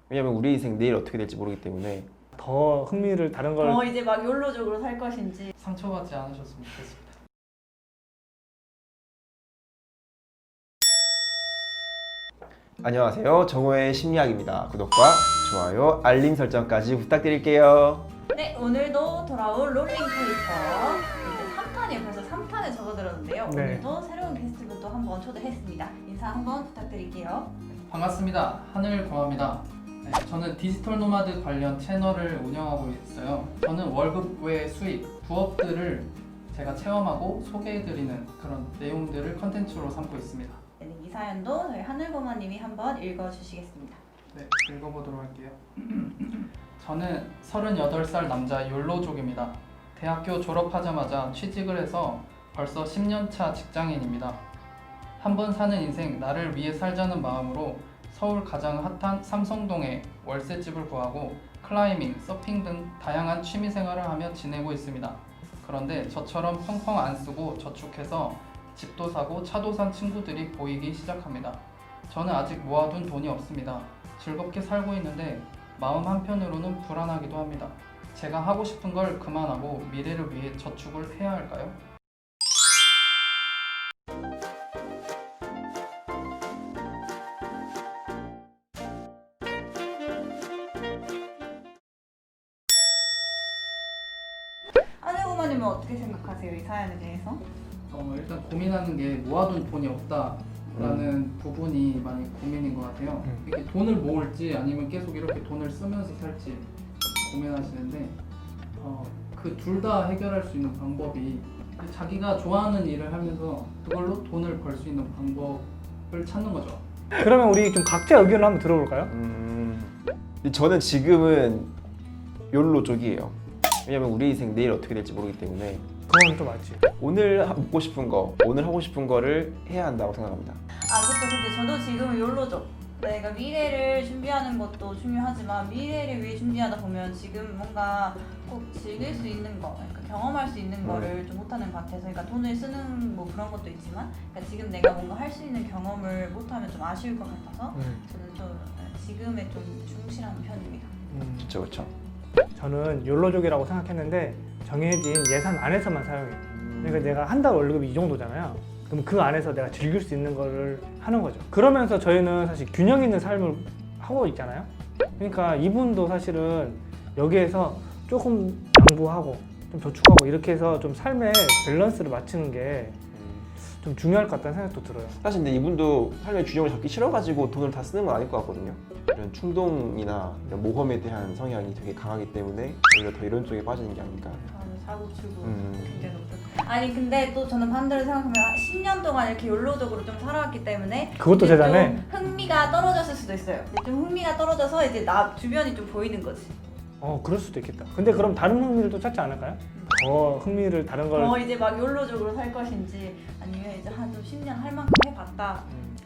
왜냐면 우리 인생 내일 어떻게 될지 모르기 때문에. 더 흥미를 다른 걸 이제 막 욜로적으로 살 것인지. 상처받지 않으셨으면 좋겠습니다. 안녕하세요, 정호의 심리학입니다. 구독과 좋아요, 알림 설정까지 부탁드릴게요. 네, 오늘도 돌아온 롤링 캐릭터 이제 3탄이에요. 벌써 3탄에 접어들었는데요. 네. 오늘도 새로운 게스트분 또 한번 초대했습니다. 인사 한번 부탁드릴게요. 반갑습니다. 하늘공화입니다. 네, 저는 디지털 노마드 관련 채널을 운영하고 있어요. 저는 월급 외 수익, 부업들을 제가 체험하고 소개해드리는 그런 내용들을 컨텐츠로 삼고 있습니다. 네, 이 사연도 저희 하늘고마님이 한번 읽어주시겠습니다. 네, 읽어보도록 할게요. 저는 38살 남자 욜로족입니다. 대학교 졸업하자마자 취직을 해서 벌써 10년차 직장인입니다. 한 번 사는 인생 나를 위해 살자는 마음으로 서울 가장 핫한 삼성동에 월세집을 구하고 클라이밍, 서핑 등 다양한 취미생활을 하며 지내고 있습니다. 그런데 저처럼 펑펑 안 쓰고 저축해서 집도 사고 차도 산 친구들이 보이기 시작합니다. 저는 아직 모아둔 돈이 없습니다. 즐겁게 살고 있는데 마음 한편으로는 불안하기도 합니다. 제가 하고 싶은 걸 그만하고 미래를 위해 저축을 해야 할까요? 하늘고마님은 어떻게 생각하세요? 이 사연에 대해서? 일단 고민하는 게 모아둔 돈이 없다라는 부분이 많이 고민인 것 같아요. 이렇게 돈을 모을지 아니면 계속 이렇게 돈을 쓰면서 살지 고민하시는데 그 둘 다 해결할 수 있는 방법이 자기가 좋아하는 일을 하면서 그걸로 돈을 벌 수 있는 방법을 찾는 거죠. 그러면 우리 좀 각자 의견을 한번 들어볼까요? 근데 저는 지금은 욜로 쪽이에요. 왜냐면 우리 인생 내일 어떻게 될지 모르기 때문에 그건 또 맞지. 오늘 먹고 싶은 거, 오늘 하고 싶은 거를 해야 한다고 생각합니다. 그렇죠. 근데 저도 지금은 욜로죠. 내가 미래를 준비하는 것도 중요하지만 미래를 위해 준비하다 보면 지금 뭔가 꼭 즐길 수 있는 거, 그러니까 경험할 수 있는 거를 좀 못하는 것 같아서, 그러니까 돈을 쓰는 뭐 그런 것도 있지만, 그러니까 지금 내가 뭔가 할 수 있는 경험을 못하면 좀 아쉬울 것 같아서 저는 좀 지금에 좀 충실한 편입니다. 그렇죠, 그렇죠. 저는 욜로족이라고 생각했는데 정해진 예산 안에서만 사용해요. 그러니까 내가 한 달 월급이 이 정도잖아요. 그럼 그 안에서 내가 즐길 수 있는 거를 하는 거죠. 그러면서 저희는 사실 균형 있는 삶을 하고 있잖아요. 그러니까 이분도 사실은 여기에서 조금 양보하고 좀 저축하고 이렇게 해서 좀 삶의 밸런스를 맞추는 게 좀 중요할 것 같다는 생각도 들어요. 사실 근데 이분도 삶의 균형을 잡기 싫어가지고 돈을 다 쓰는 건 아닐 것 같거든요. 이런 충동이나 이런 모험에 대한 성향이 되게 강하기 때문에 오히려 더 이런 쪽에 빠지는 게 아닐까. 사고치고 굉장히 높다. 아니 근데 또 저는 반대로 생각하면 10년 동안 이렇게 욜로적으로 좀 살아왔기 때문에 그것도 이제 대단해. 좀 흥미가 떨어졌을 수도 있어요. 이제 좀 흥미가 떨어져서 이제 나 주변이 좀 보이는 거지. 그럴 수도 있겠다. 근데 그럼 다른 흥미를 또 찾지 않을까요? 더 흥미를 다른 걸 이제 막 욜로적으로 살 것인지 아니면 이제 한 좀 10년 할 만큼 해봤다.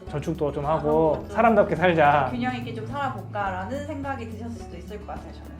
저축도 좀 하고 사람답게 살자. 균형 있게 좀 살아볼까라는 생각이 드셨을 수도 있을 것 같아요, 저는.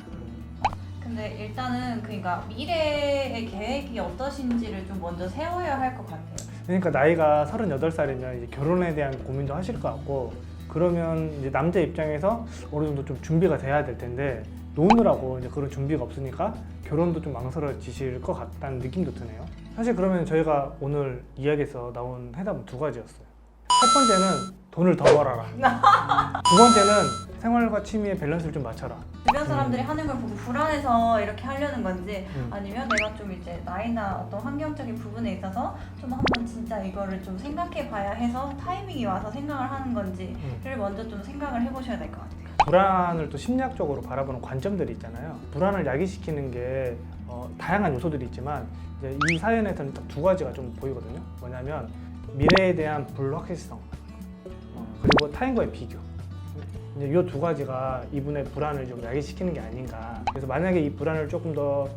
근데 일단은 그러니까 미래의 계획이 어떠신지를 좀 먼저 세워야 할 것 같아요. 그러니까 나이가 38살이면 이제 결혼에 대한 고민도 하실 것 같고, 그러면 이제 남자 입장에서 어느 정도 좀 준비가 돼야 될 텐데 노느라고 이제 그런 준비가 없으니까 결혼도 좀 망설여지실 것 같다는 느낌도 드네요. 사실 그러면 저희가 오늘 이야기에서 나온 해답은 두 가지였어요. 첫 번째는 돈을 더 벌어라. 두 번째는 생활과 취미의 밸런스를 좀 맞춰라. 주변 사람들이 하는 걸 보고 불안해서 이렇게 하려는 건지 아니면 내가 좀 이제 나이나 어떤 환경적인 부분에 있어서 좀 한번 진짜 이거를 좀 생각해 봐야 해서 타이밍이 와서 생각을 하는 건지를 먼저 좀 생각을 해보셔야 될 것 같아요. 불안을 또 심리학적으로 바라보는 관점들이 있잖아요. 불안을 야기시키는 게 다양한 요소들이 있지만 이제 이 사연에서는 딱 두 가지가 좀 보이거든요. 뭐냐면 미래에 대한 불확실성 그리고 타인과의 비교. 이제 이 두 가지가 이분의 불안을 좀 야기시키는 게 아닌가. 그래서 만약에 이 불안을 조금 더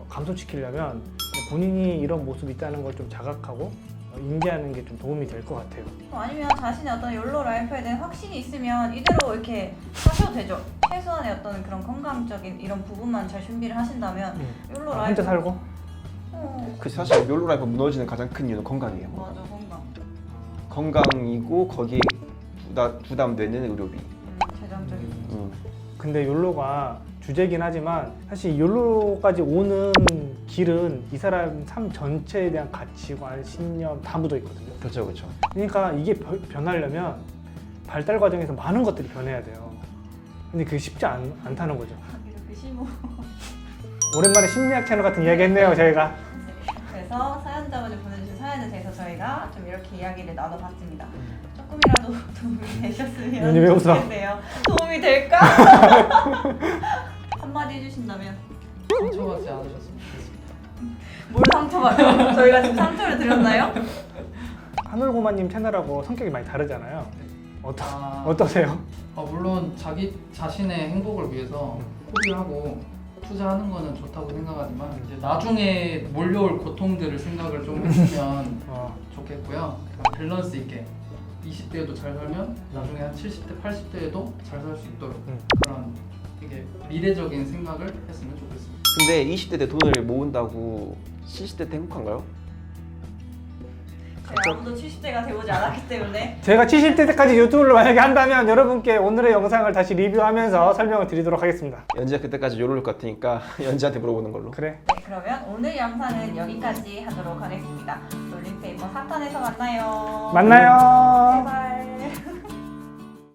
감소시키려면 본인이 이런 모습이 있다는 걸 좀 자각하고 인지하는 게 좀 도움이 될 것 같아요. 아니면 자신의 어떤 욜로 라이프에 대한 확신이 있으면 이대로 이렇게 하셔도 되죠. 최소한의 어떤 그런 건강적인 이런 부분만 잘 준비를 하신다면 욜로 라이프 혼자 살고? 그 사실 욜로 라이프 무너지는 가장 큰 이유는 건강이에요. 맞아, 건강. 건강이고 거기에 부담되는 의료비. 재정적인 문제. 근데 욜로가 주제긴 하지만 사실 욜로까지 오는 길은 이 사람 삶 전체에 대한 가치관, 신념 다 묻어 있거든요. 그렇죠, 그렇죠. 그러니까 이게 변하려면 발달 과정에서 많은 것들이 변해야 돼요. 근데 그게 쉽지 않다는 거죠. 이렇게 심오. 오랜만에 심리학 채널 같은 이야기 했네요, 저희가. 그래서 사연자분이 보내주신 사연에 대해서 저희가 좀 이렇게 이야기를 나눠봤습니다. 조금이라도 도움이 눈이 왜 되셨으면 웃어? 좋겠네요. 도움이 될까? 한마디 해주신다면 상처받지 않으셨으면 좋겠습니다. 뭘 상처받아요? 저희가 지금 상처를 드렸나요? 하늘고마님 채널하고 성격이 많이 다르잖아요. 아, 어떠세요? 물론 자기 자신의 행복을 위해서 포기하고 투자하는 거는 좋다고 생각하지만 이제 나중에 몰려올 고통들을 생각을 좀 했으면 좋겠고요. 밸런스 있게 20대에도 잘 살면 나중에 한 70대, 80대에도 잘 살 수 있도록 그런 되게 미래적인 생각을 했으면 좋겠습니다. 근데 20대 때 돈을 모은다고 70대 때 행복한가요? 제가 아무도 70대가 되어오지 않았기 때문에 제가 70대 때까지 유튜브를 만약에 한다면 여러분께 오늘의 영상을 다시 리뷰하면서 설명을 드리도록 하겠습니다. 연지가 그때까지 요럴 것 같으니까 연지한테 물어보는 걸로. 그래. 네, 그러면 오늘 영상은 여기까지 하도록 하겠습니다. 롤링페이퍼 4탄에서 만나요. 만나요. 제발.